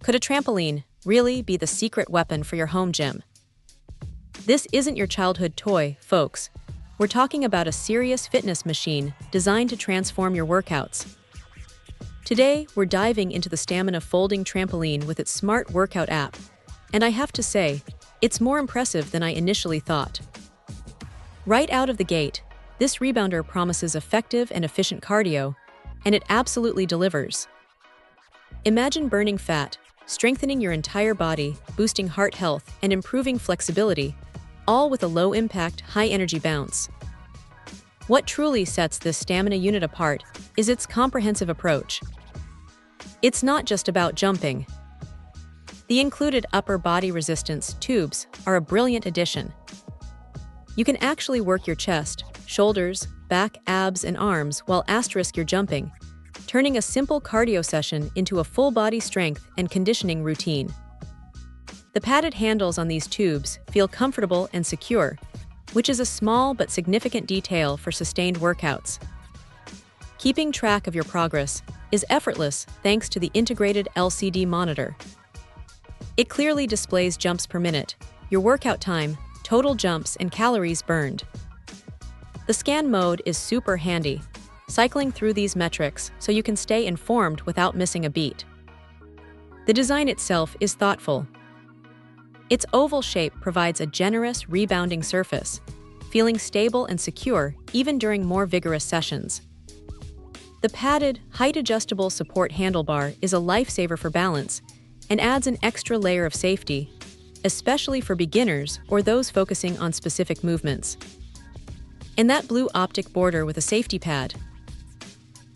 Could a trampoline really be the secret weapon for your home gym? This isn't your childhood toy, folks. We're talking about a serious fitness machine designed to transform your workouts. Today, we're diving into the stamina folding trampoline with its smart workout app. And I have to say, it's more impressive than I initially thought. Right out of the gate, this rebounder promises effective and efficient cardio, and it absolutely delivers. Imagine burning fat, strengthening your entire body, boosting heart health, and improving flexibility, all with a low-impact, high-energy bounce. What truly sets this stamina unit apart is its comprehensive approach. It's not just about jumping. The included upper body resistance tubes are a brilliant addition. You can actually work your chest, shoulders, back, abs, and arms while you're jumping, turning a simple cardio session into a full-body strength and conditioning routine. The padded handles on these tubes feel comfortable and secure, which is a small but significant detail for sustained workouts. Keeping track of your progress is effortless thanks to the integrated LCD monitor. It clearly displays jumps per minute, your workout time, total jumps, and calories burned. The scan mode is super handy, cycling through these metrics so you can stay informed without missing a beat. The design itself is thoughtful. Its oval shape provides a generous, rebounding surface, feeling stable and secure even during more vigorous sessions. The padded, height-adjustable support handlebar is a lifesaver for balance and adds an extra layer of safety, especially for beginners or those focusing on specific movements. And that blue optic border with a safety pad.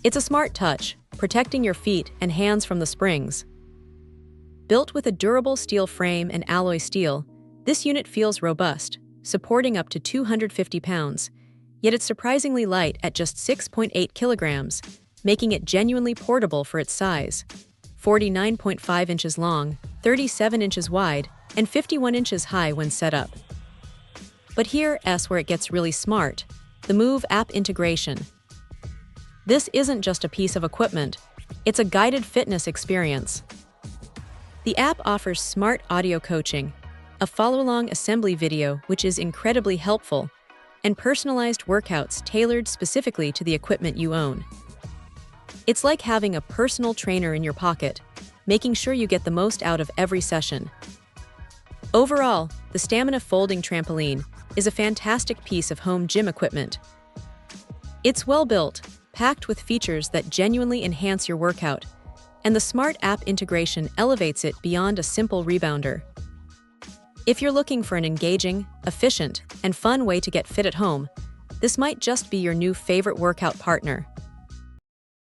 It's a smart touch, protecting your feet and hands from the springs. Built with a durable steel frame and alloy steel, this unit feels robust, supporting up to 250 pounds, yet it's surprisingly light at just 6.8 kilograms, making it genuinely portable for its size. 49.5 inches long, 37 inches wide, and 51 inches high when set up. But here's where it gets really smart: the Move app integration. This isn't just a piece of equipment, it's a guided fitness experience. The app offers smart audio coaching, a follow-along assembly video which is incredibly helpful, and personalized workouts tailored specifically to the equipment you own. It's like having a personal trainer in your pocket, making sure you get the most out of every session. Overall, the Stamina Folding Trampoline is a fantastic piece of home gym equipment. It's well-built, packed with features that genuinely enhance your workout, and the smart app integration elevates it beyond a simple rebounder. If you're looking for an engaging, efficient, and fun way to get fit at home, this might just be your new favorite workout partner.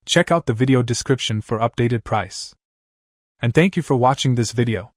Check out the video description for updated price. And thank you for watching this video.